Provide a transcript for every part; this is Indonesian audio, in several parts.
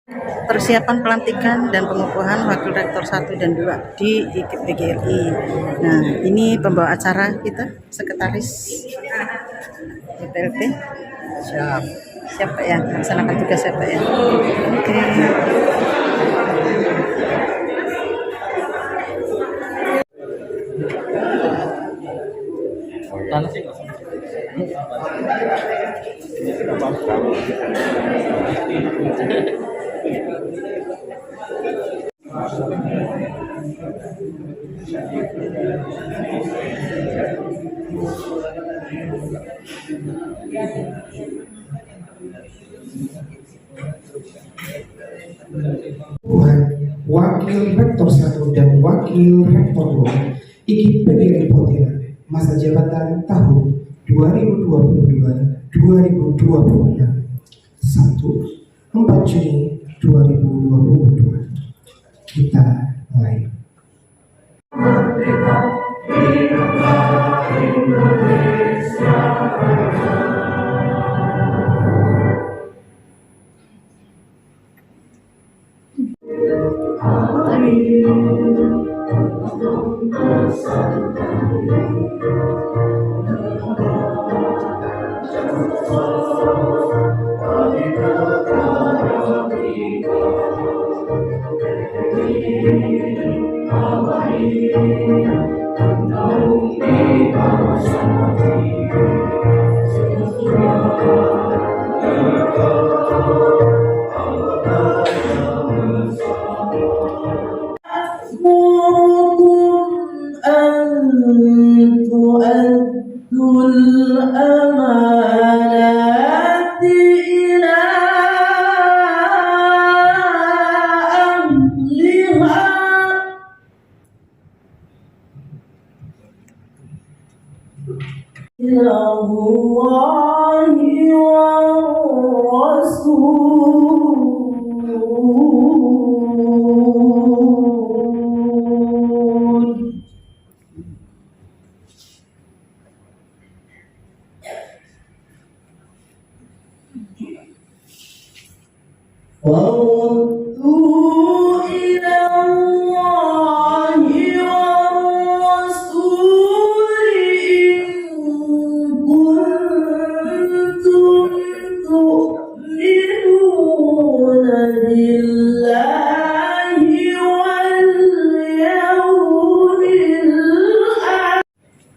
Persiapan pelantikan dan pengukuhan Wakil Rektor 1 dan 2 di IKIP PGRI. Nah, ini pembawa acara kita, Sekretaris DPLP. Siapa ya? Laksanakan tugas siapa ya? Oke. Wakil Rektor 1 dan Wakil Rektor 2 IKIP PGRI Pontianak masa jabatan tahun 2022-2026 4 Juni 2022. Kita mulai.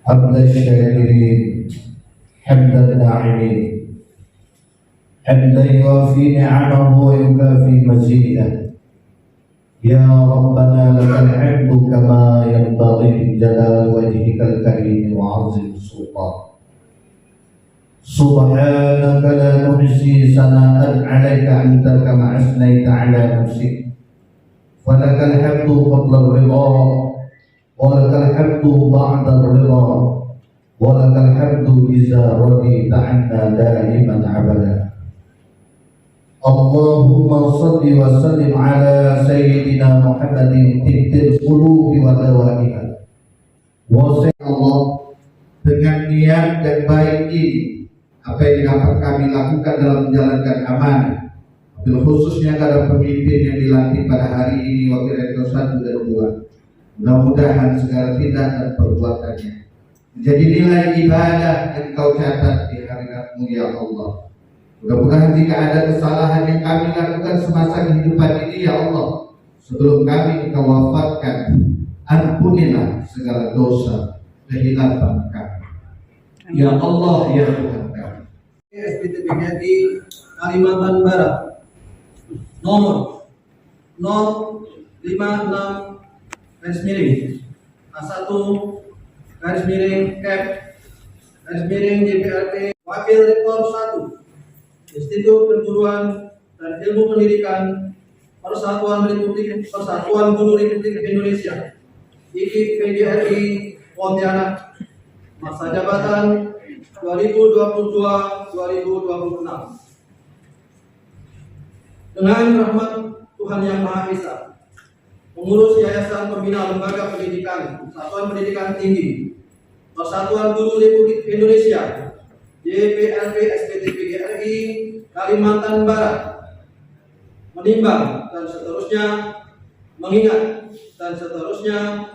حمد الشاكرين حمد الناعمين حمدا يوافي نعمه ويكافي مزيده يا ربنا لك الحمد كما ينبغي لجلال وجهك الكريم وعظيم سلطان سبحانك لا نحصي ثناء عليك أنت كما أثنيت على نفسك فلك الحمد قبل الرضا ولك الحمد بعد الرضا ولك الحمد إذا رضيت عنا دائما أبدا اللهم صل وسلم على سيدنا محمد طب القلوب ودوائها. Wahai Allah, dengan niat dan baik ini apa yang dapat kami lakukan dalam menjalankan amanah, wabil khususnya kepada pemimpin yang dilantik pada hari ini Wakil Rektor 1 dan 2. Mudah-mudahan segala tindak dan perbuatannya menjadi nilai ibadah yang kau catat di hadiratmu ya Allah. Mudah-mudahan jika ada kesalahan yang kami lakukan semasa kehidupan ini ya Allah, sebelum kami kau wafatkan, ampunilah segala dosa kehilapan kami ya Allah ya Tuhan kami. SPT PGRI Kalimantan Barat nomor 056 garis miring A1 garis miring Cap garis miring DPLP Wakil Rektor 1 Institut Perguruan dan Ilmu Pendidikan Persatuan Guru Republik Indonesia IKIP PGRI Pontianak masa jabatan 2022-2026 dengan rahmat Tuhan Yang Maha Esa, pengurus Yayasan Pembina Lembaga Pendidikan Persatuan Pendidikan Tinggi Persatuan Guru Republik Indonesia YPLP SPT PGRI Kalimantan Barat menimbang, dan seterusnya, mengingat, dan seterusnya,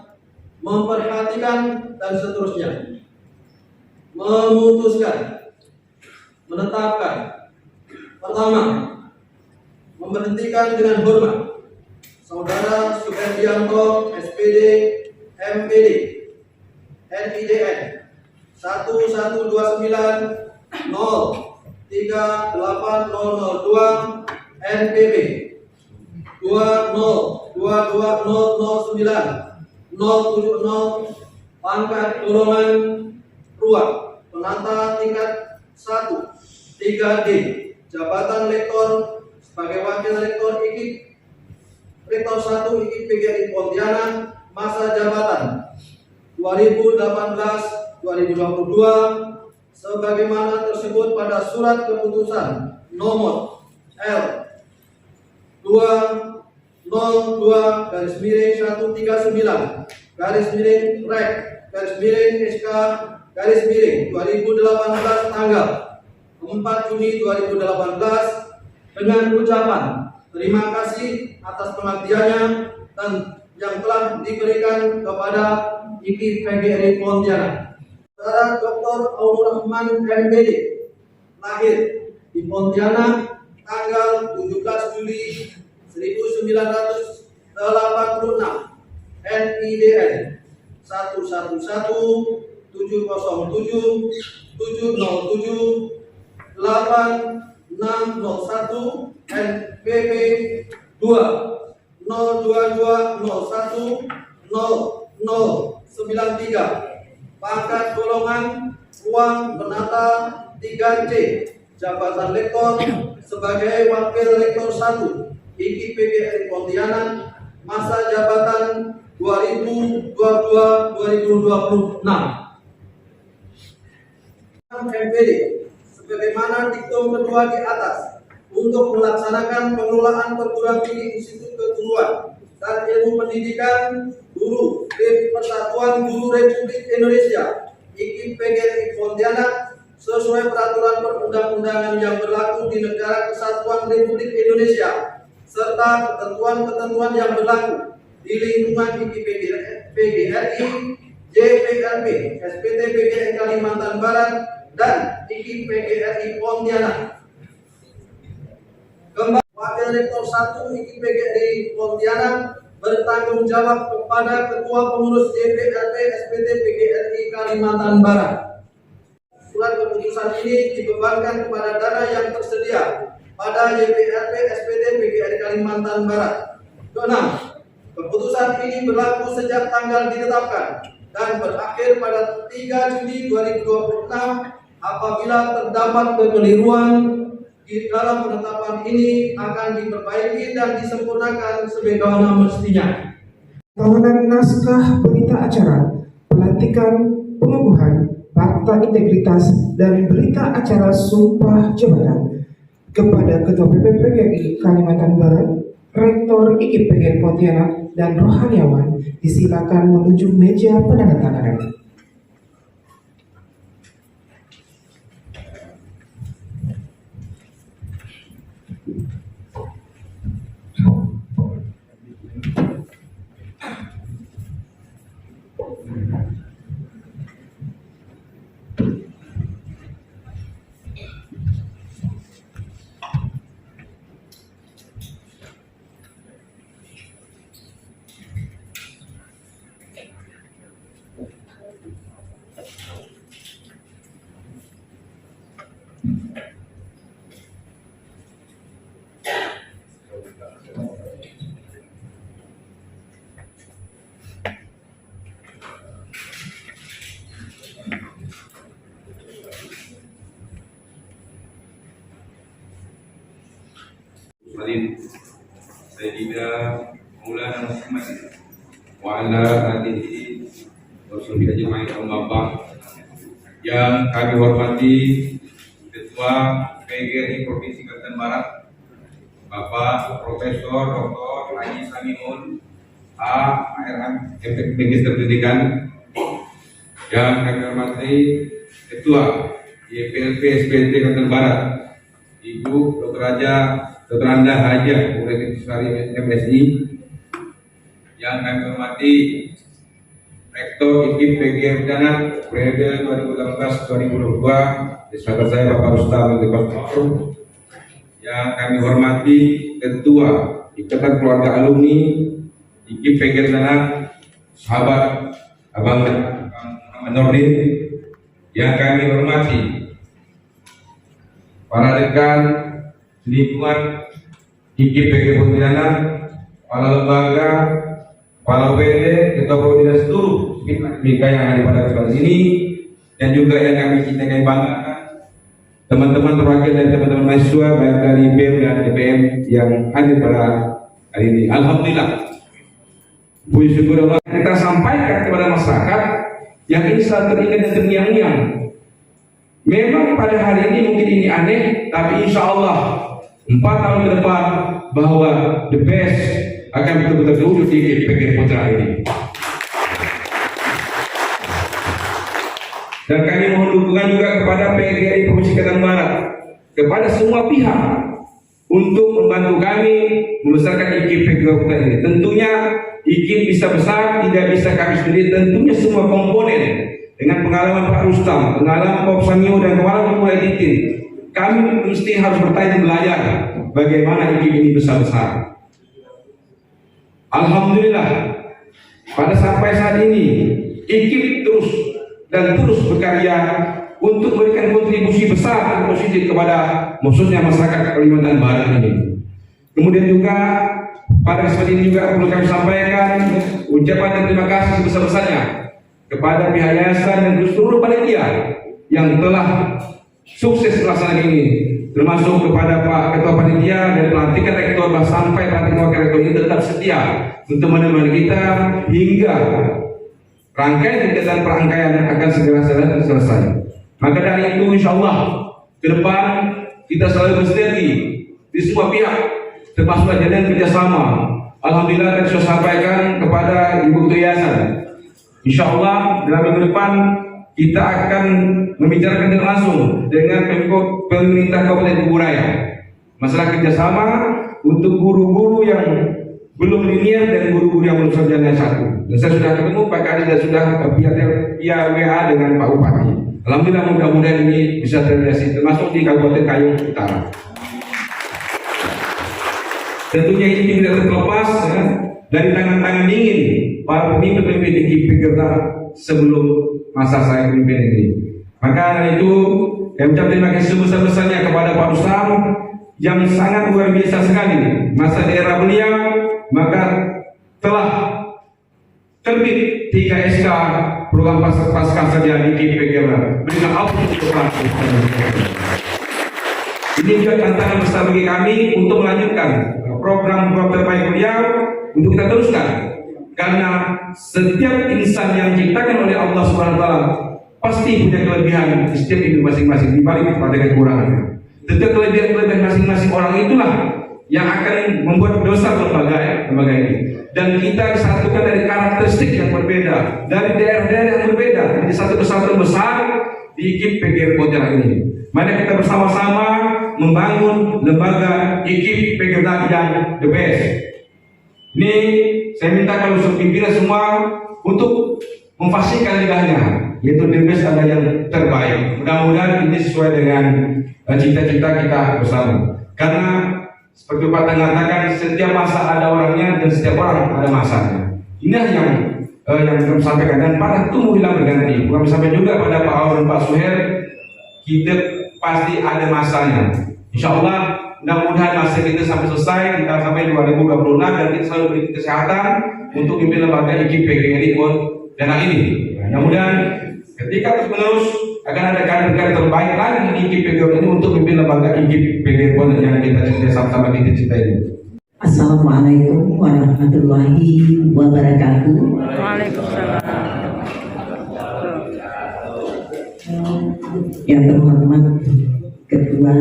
memperhatikan, dan seterusnya, memutuskan, menetapkan. Pertama, memberhentikan dengan hormat Saudara Suhendianto SPD MPD NIDN 11290380002 NPB 2022009 pangkat golongan ruang penata tingkat 1 3D jabatan lektor sebagai wakil rektor IKIP Rektor 1 IKIP PGRI Pontianak masa jabatan 2018-2022 sebagaimana tersebut pada surat keputusan nomor L 202-139-REC-SK-2018 tanggal 4 Juni 2018 dengan ucapan terima kasih atas pengabdiannya dan yang telah diberikan kepada IKIP PGRI Pontianak. Saudara Dr. Aunur Rahman MPD lahir di Pontianak tanggal 17 Juli 1986 NIDN 1117077078601 NPP 20220100093 pangkat golongan ruang penata 3C jabatan lektor sebagai wakil rektor 1 IKIP PGRI Pontianak masa jabatan 2022-2026 MPD sebagaimana diktum kedua di atas untuk melaksanakan pengelolaan perguruan tinggi Institut Keguruan dan Ilmu Pendidikan Guru Persatuan Guru Republik Indonesia IKIP PGRI Pontianak sesuai peraturan perundang-undangan yang berlaku di negara Kesatuan Republik Indonesia serta ketentuan-ketentuan yang berlaku di lingkungan IKIP PGRI, JPLP, SPT PGRI Kalimantan Barat dan IKIP PGRI Pontianak. Wakil Rektor 1 IKIP PGRI Pontianak bertanggung jawab kepada Ketua Pengurus JPLP SPT PGRI Kalimantan Barat. Surat keputusan ini dibebankan kepada dana yang tersedia pada JPLP SPT PGRI Kalimantan Barat. Keenam, keputusan ini berlaku sejak tanggal ditetapkan dan berakhir pada 3 Juni 2026 apabila terdapat kekeliruan di dalam penetapan ini akan diperbaiki dan disempurnakan sebagaimana mestinya. Tawanan naskah berita acara, pelantikan, pengukuhan, fakta integritas, dan berita acara sumpah jabatan kepada Ketua PPPGRI Kalimantan Barat, Rektor IKIP PGRI Pontianak, dan rohaniawan disilakan menuju meja penandatanganan. Sayyidina Maulana Muhammad wa ala alihi wa sahbihi ajma'in amma ba'd. Yang kami hormati Ketua PGRI Provinsi Kalimantan Barat Bapak Profesor Dr. Haji Samiun ARM Magister Pendidikan. Yang kami hormati Ketua YPLP SPT Kalimantan Barat Ibu Dr. Raja Dr. Anda Haja Murid Sari MSI, yang kami hormati Rektor IKIP PGRI Danang periode 2018-2022, sahabat saya Bapak Rustam Dekontor, yang kami hormati Ketua Ikatan Keluarga Alumni IKIP PGRI Danang, sahabat Abang Nurdin, yang kami hormati para rekan lingkungan IKIP PGRI Pontianak, para lembaga, para PD, ketua koordinasi seluruh mika yang ada pada kesempatan ini, dan juga yang kami cintai banggakan, teman-teman perwakilan dari teman-teman mahasiswa baik dari BEM dan DPM yang hadir pada hari ini. Alhamdulillah, puji syukur Allah kita sampaikan kepada masyarakat yang ini selalu teringat dan terngiang-ngiang. Memang pada hari ini mungkin ini aneh, tapi insya Allah 4 tahun ke depan bahwa the best akan betul-betul terwujud di PGRI Putra ini. Dan kami mohon dukungan juga kepada PGRI Provinsi Kalimantan Barat, kepada semua pihak untuk membantu kami membesarkan IKIP PGRI Putra ini. Tentunya IKIP bisa besar, tidak bisa kami sendiri. Tentunya semua komponen dengan pengalaman Pak Rustam, pengalaman Pak Samio, dan pengalaman Pak Editin, kami mesti harus bertanya dan belajar bagaimana IKIP ini besar-besar. Alhamdulillah, pada sampai saat ini IKIP terus berkarya untuk memberikan kontribusi besar dan positif kepada khususnya masyarakat Kalimantan Barat ini. Kemudian juga pada kesempatan ini juga perlu kami sampaikan ucapan dan terima kasih sebesar-besarnya kepada pihak yayasan dan seluruh panitia yang telah sukses melaksanakan ini, termasuk kepada Pak Ketua Panitia dan pelantikan rektor sampai pelantikan wakil rektor ini tetap setia untuk menemani kita hingga rangkaian kegiatan perangkaian akan segera selesai. Maka dari itu insya Allah ke depan kita selalu bersinergi di semua pihak, termasuk jalan kerjasama. Alhamdulillah tadi saya sampaikan kepada Ibu Ketua Yayasan, insya Allah dalam minggu depan kita akan membicarakan langsung dengan pemerintah Kabupaten Kuburaya masalah kerjasama untuk guru-guru yang belum linier dan guru-guru yang belum sarjana S1. Dan saya sudah ketemu Pak Kadis dan sudah via WA dengan Pak Bupati. Alhamdulillah, mudah-mudahan ini bisa terrealisasi termasuk di Kabupaten Kayong Utara. Tentunya ini tidak terlepas ya, dari tangan-tangan dingin para pemimpin-pemimpin di PGRI sebelum masa saya pemimpin ini. Maka dari itu saya ucapkan terima kasih sebesar-besarnya kepada Pak Rustam yang sangat luar biasa sekali. Masa di era beliau maka telah terbit 3 SK program pasca sarjana di PGRI. Berikan Allah untuk pelaku. Ini juga tantangan besar bagi kami untuk melanjutkan program-program terbaik beliau untuk kita teruskan. Karena setiap insan yang diciptakan oleh Allah Subhanahu wa taala pasti punya kelebihan di setiap individu masing-masing di balik pada kekurangannya. Tentu kelebihan masing-masing orang itulah yang akan membuat dosa lembaga ini. Dan kita disatukan dari karakteristik yang berbeda, dari daerah-daerah yang berbeda, dari satu kesatuan besar di IKIP PGRI Pontianak ini. Mari kita bersama-sama membangun lembaga IKIP PGRI yang the best. Ini saya minta kalau pimpinan semua untuk memfasilkan lidahnya, yaitu the best ada yang terbaik. Mudah-mudahan ini sesuai dengan cita-cita kita bersama. Karena seperti Pak Tang katakan, setiap masa ada orangnya dan setiap orang ada masanya. Inilah yang kami sampaikan, dan pada tumbuh hilang berganti. Kami sampaikan juga pada Pak Aur dan Pak Suher, kita pasti ada masanya. Insya Allah mudah-mudahan masa kita sampai selesai, kita sampai 2026, dan kita selalu beri kesehatan untuk pimpin lembaga IKIP PGRI Pontianak ini. Mudah-mudahan ketika terus akan ada kader-kader terbaik lagi di IKIP PGRI ini untuk pimpin lembaga IKIP PGRI Pontianak yang kita sama-sama kita cintai ini. Assalamualaikum warahmatullahi wabarakatuh. Waalaikumsalam. Yang terhormat Ketua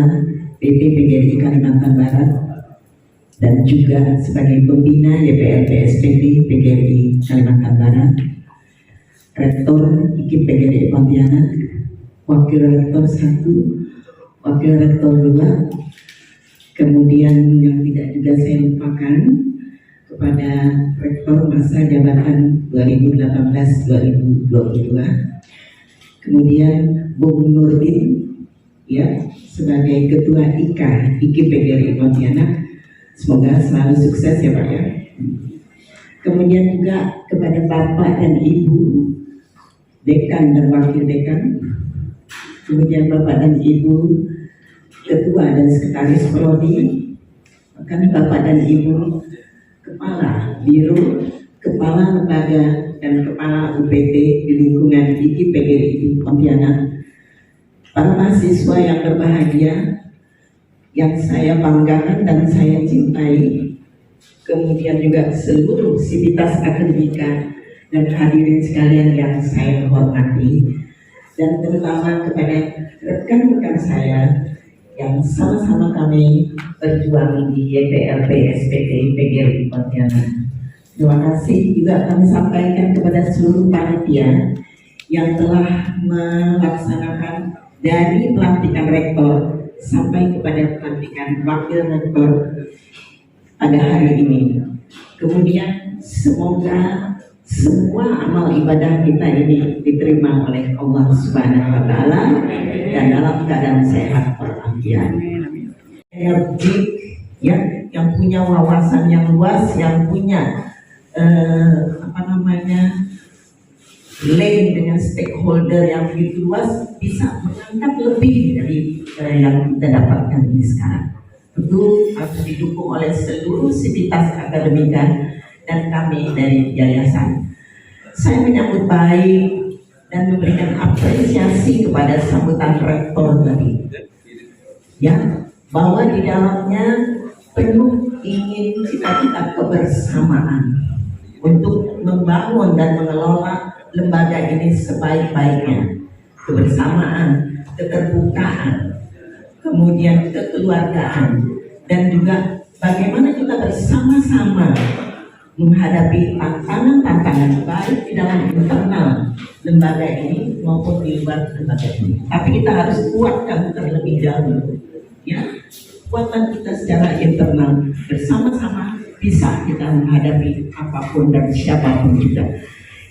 PP PGRI Kalimantan Barat dan juga sebagai pembina YPLP SPD PGRI Kalimantan Barat, Rektor IKIP PGRI Pontianak, Wakil Rektor 1, Wakil Rektor 2, Kemudian yang tidak juga saya lupakan kepada Rektor masa jabatan 2018-2022. Kemudian Bung Nurdin ya sebagai Ketua IKI PGRI Pontianak. Semoga selalu sukses ya Pak ya. Kemudian juga kepada Bapak dan Ibu Dekan dan Wakil Dekan. Kemudian Bapak dan Ibu Ketua dan Sekretaris Prodi, bahkan Bapak dan Ibu Kepala Biro, Kepala Lembaga dan Kepala UPT di lingkungan IKI PGRI Pontianak, para mahasiswa yang berbahagia, yang saya banggakan dan saya cintai, kemudian juga seluruh sivitas akademika dan hadirin sekalian yang saya hormati, dan terutama kepada rekan-rekan saya yang sama-sama kami berjuang di YPLP SPT PGRI Pontianak. Terima kasih juga kami sampaikan kepada seluruh panitia yang telah melaksanakan dari pelantikan rektor sampai kepada pelantikan wakil rektor pada hari ini. Kemudian semoga semua amal ibadah kita ini diterima oleh Allah Subhanahu wa Ta'ala dan dalam keadaan sehat walafiat. Energik ya, yang punya wawasan yang luas, yang punya link dengan stakeholder yang begitu luas, bisa mengangkat lebih dari yang kita dapatkan ini sekarang. Tentu harus didukung oleh seluruh sivitas akademika dan kami dari yayasan. Saya menyambut baik dan memberikan apresiasi kepada sambutan rektor tadi, ya, bahwa di dalamnya penuh ingin cita-cita kebersamaan untuk membangun dan mengelola lembaga ini sebaik-baiknya. Kebersamaan, keterbukaan, kemudian kekeluargaan, dan juga bagaimana kita bersama-sama menghadapi tantangan-tantangan baik di dalam internal lembaga ini maupun di luar lembaga ini. Tapi kita harus kuatkan terlebih dahulu, ya, kuatkan kita secara internal, bersama-sama bisa kita menghadapi apapun dan siapapun juga.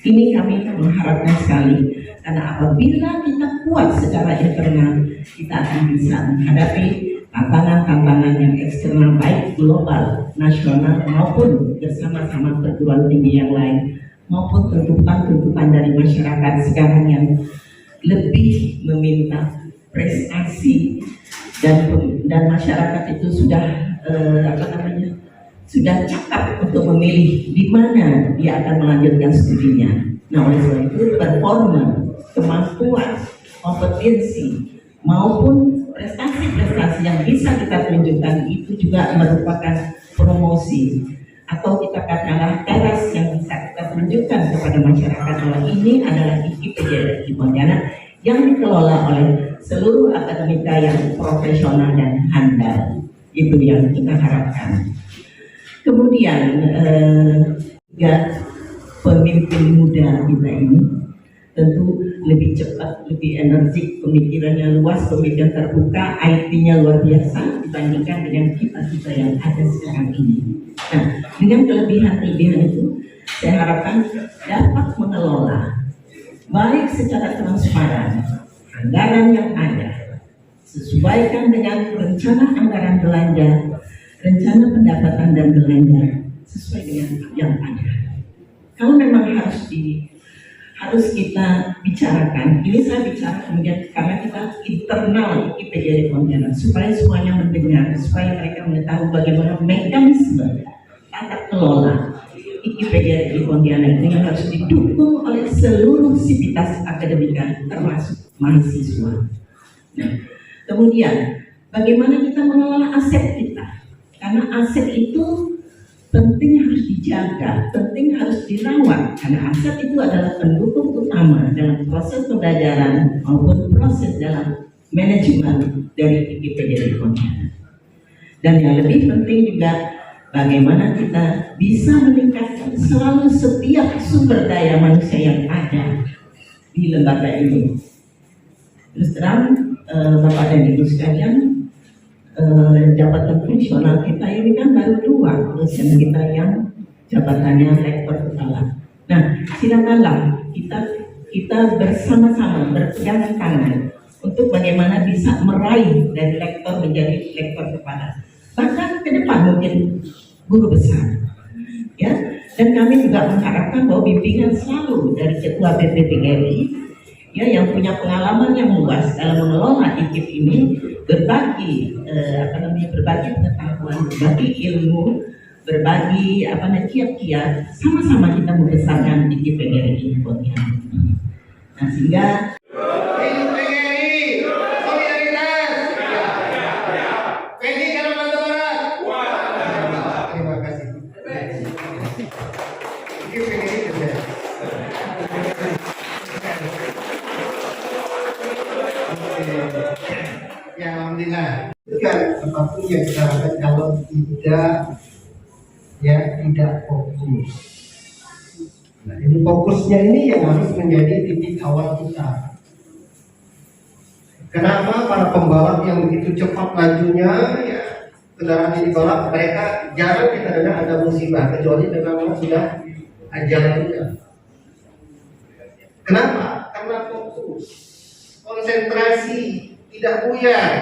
Ini kami mengharapkan sekali, karena apabila kita kuat secara internal, kita akan bisa menghadapi tantangan-tantangan yang eksternal baik global, nasional maupun bersama-sama perguruan tinggi yang lain, maupun tuntutan-tuntutan dari masyarakat sekarang yang lebih meminta prestasi, dan masyarakat itu sudah sudah cakap untuk memilih di mana dia akan melanjutkan studinya. Nah, oleh sebab itu performa, kemampuan, kompetensi maupun prestasi-prestasi yang bisa kita tunjukkan itu juga merupakan promosi, atau kita katakanlah teras yang bisa kita tunjukkan kepada masyarakat bahwa ini adalah IKI PGRI Pontianak yang dikelola oleh seluruh akademika yang profesional dan handal. Itu yang kita harapkan. Kemudian juga pemimpin muda kita ini tentu lebih cepat, lebih energik, pemikirannya luas, pemikiran terbuka, IT-nya luar biasa dibandingkan dengan kita yang ada sekarang ini. Nah, dengan kelebihan-kelebihan itu, saya harapkan dapat mengelola baik secara transparan anggaran yang ada, sesuaikan dengan rencana anggaran belanja, rencana pendapatan dan belanja sesuai dengan yang ada. Kalau memang harus kita bicarakan, ini saya bicara kemudian karena kita internal IKI PGRI Pontianak, supaya semuanya mendengar, supaya mereka mengetahui bagaimana mekanisme tata kelola IKI PGRI Pontianak ini harus didukung oleh seluruh sivitas akademika termasuk mahasiswa. Nah, kemudian bagaimana kita mengelola aset kita? Karena aset itu penting harus dijaga, penting harus dirawat, karena aset itu adalah pendukung utama dalam proses pembelajaran maupun proses dalam manajemen dari IKI PGRI Pontianak. Dan yang lebih penting juga bagaimana kita bisa meningkatkan selalu setiap sumber daya manusia yang ada di lembaga ini. Terus terang Bapak dan Ibu sekalian, jabatan fungsional kita ini kan baru 2, dosen kita yang jabatannya lektor kepala. Nah, silakanlah kita bersama-sama berpegangan tangan untuk bagaimana bisa meraih dari lektor menjadi lektor kepala. Bahkan ke depan mungkin guru besar. Ya, dan kami juga mengharapkan bahwa bimbingan selalu dari Ketua PPPGRI ya yang punya pengalaman yang luas dalam mengelola IKIP ini, berbagi berbagi pengetahuan, berbagi ilmu, berbagi kiat-kiat, sama-sama kita membesarkan IKIP PGRI ini. Nah, sehingga ya alhamdulillah. Kan apapun yang kita lakukan kalau tidak fokus. Nah, ini fokusnya ini yang harus menjadi titik awal kita. Kenapa para pembalap yang begitu cepat lajunya, ya kendaraan di balap mereka jarang kita dengar ada musibah kecuali memang sudah ajalnya. Kenapa? Karena fokus, konsentrasi, tidak buyar.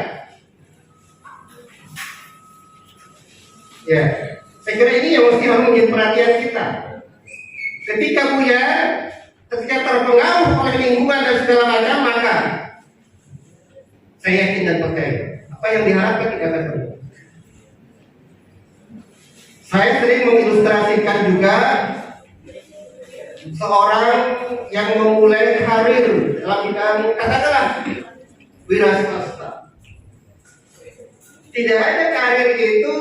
Ya, saya kira ini yang mesti harus menjadi perhatian kita. Ketika buyar, ketika terpengaruh oleh lingkungan dan segala macam, maka saya yakin dan percaya apa yang diharapkan tidak akan terjadi. Saya sering mengilustrasikan juga seorang yang memulai karir dalam bidang katakanlah wira swasta. Tidak ada karir itu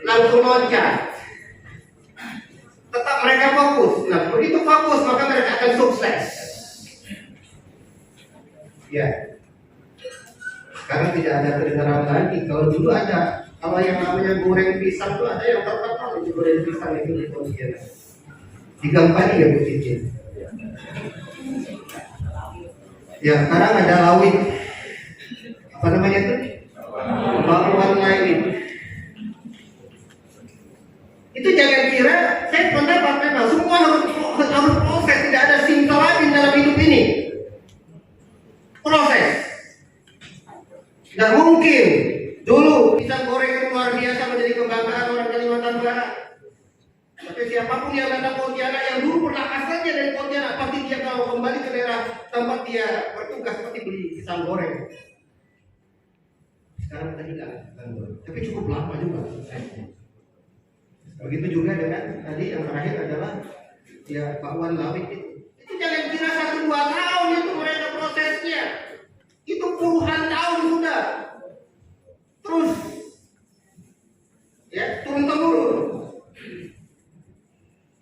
langsung loncat. Tetap mereka fokus. Nah, begitu fokus maka mereka akan sukses. Ya. Sekarang tidak ada kedengaran lagi. Kalau dulu ada, kalau yang namanya goreng pisang itu ada yang terkenal di goreng pisang itu di Pontianak. Di Gampani ya Bu Cici. Ya, sekarang ada lawit. Apa namanya itu? Bakwan lain. Itu jangan kira saya pendapat memang semua harus proses, tidak ada simsalabim dalam hidup ini. Proses. Tidak mungkin dulu pisang goreng yang luar biasa menjadi kebanggaan orang Kalimantan Barat. Tapi siapapun yang datang Pontianak yang dulu pernah asalnya dari Pontianak, pasti dia kalau kembali ke daerah tempat dia bertugas pasti beli pisang goreng. Sekarang kita tidak pisang goreng, tapi cukup lama juga. Begitu juga dengan tadi yang terakhir adalah ya bakwan lawit itu. Itu jangan kira 1-2 tahun itu mereka prosesnya. Itu puluhan tahun sudah. Terus ya turun temurun.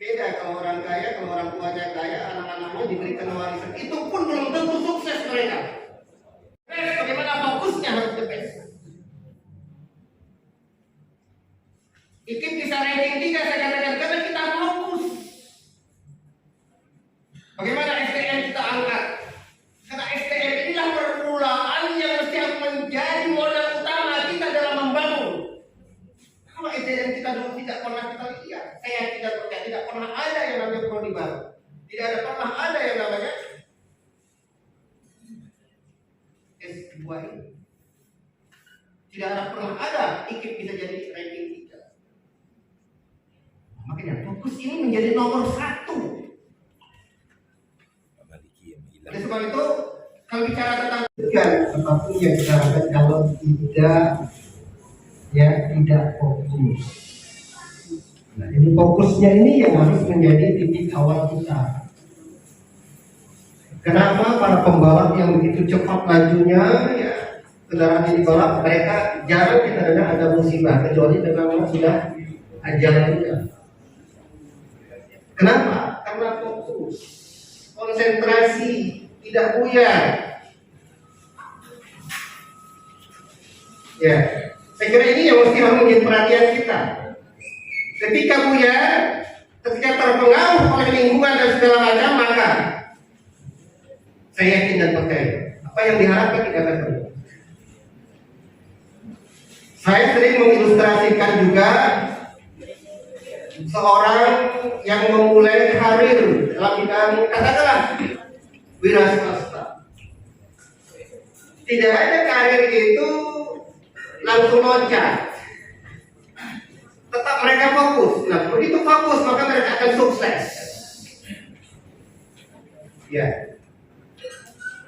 Beda kalau orang kaya, kalau orang tuanya kaya, anak-anaknya diberikan warisan. Itu pun belum tentu sukses mereka. Bagaimana fokusnya harus the best. IKIP bisa ranking 3 saya katakan karena kita fokus. Bagaimana SDM kita angkat? Karena SDM inilah permulaan yang mesti menjadi modal utama kita dalam membangun. Kalau SDM kita dulu tidak pernah kita lihat, saya tidak percaya tidak pernah ada yang namanya prodi baru. Tidak ada pernah ada yang namanya S2 ini. Tidak ada pernah ada IKIP bisa jadi ranking 3. Makanya fokus ini menjadi nomor 1. Oleh sebab itu, kalau bicara tentang apapun yang kita lakukan kalau tidak fokus. Nah, ini fokusnya ini yang harus menjadi titik awal kita. Kenapa para pembalap yang begitu cepat lajunya, ya kendaraan di balap mereka jarang kita dengar ada musibah kecuali memang sudah ajalnya. Kenapa? Karena fokus, konsentrasi, tidak buyar. Ya, saya kira ini yang mesti harus menjadi perhatian kita. Ketika buyar, ketika terpengaruh oleh lingkungan dan segala macam, maka saya yakin dan percaya apa yang diharapkan tidak akan terjadi. Saya sering mengilustrasikan juga seorang yang memulai karir dalam bidang katakanlah wira swasta. Tidak ada karir itu langsung loncat. Tetap mereka fokus. Nah, begitu fokus maka mereka akan sukses. Ya.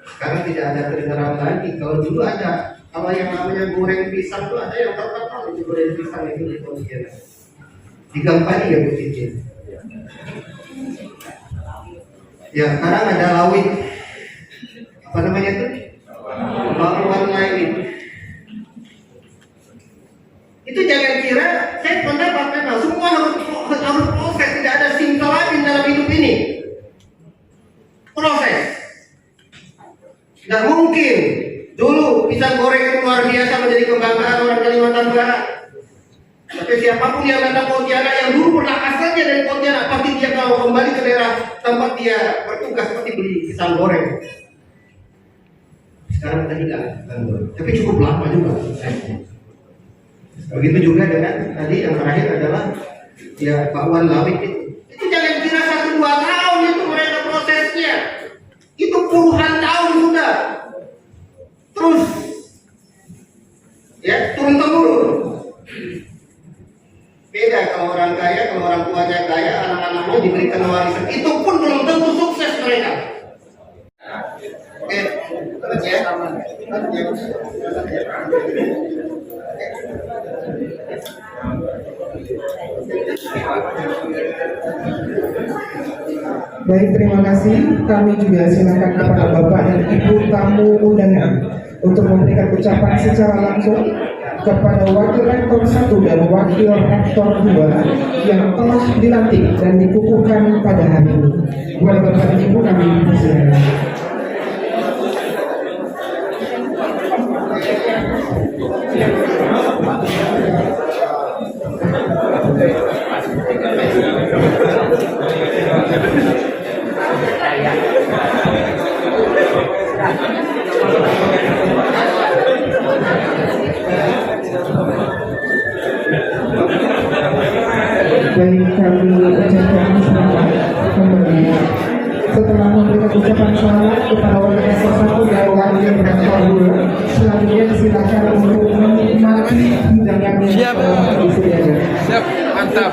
Sekarang tidak ada kedengaran lagi. Kalau dulu ada, kalau yang namanya goreng pisang itu ada yang terkenal itu goreng pisang itu di Pontianak. Di Gampani ya Bu Titin. Ya, sekarang ada lawit. Apa namanya itu? Bakwan lain. Itu jangan kira saya pendapat memang semua harus proses, tidak ada simsalabim dalam hidup ini. Proses. Tidak mungkin dulu pisang goreng itu luar biasa menjadi kebanggaan orang Kalimantan Barat. Tapi siapapun yang datang Pontianak yang dulu pernah asalnya dari Pontianak, pasti dia kalau kembali ke daerah tempat dia bertugas pasti beli pisang goreng. Sekarang kita hilang, tapi cukup lama juga. Begitu juga dengan tadi yang terakhir adalah ya bakwan lawit itu. Itu jangan kira 1-2 tahun itu mereka prosesnya. Itu puluhan tahun sudah. Terus ya turun temurun. Beda kalau orang kaya, kalau orang tuanya kaya, anak-anaknya diberikan warisan. Itu pun belum tentu sukses mereka. Oke, terus ya. Baik, terima kasih. Kami juga silakan kepada Bapak dan Ibu tamu undangan untuk memberikan ucapan secara langsung kepada Wakil Rektor 1 dan Wakil Rektor 2 yang telah dilantik dan dikukuhkan pada hari ini. Kepada Bapak dan Ibu kami persilakan. Baik, kami ucapkan selamat kembali. Setelah memberikan ucapan selamat kepada Wakil Rektor 1 dan Wakil Rektor 2, selanjutnya silakan untuk menikmati hidangan yang telah disediakan. Siap, mantap.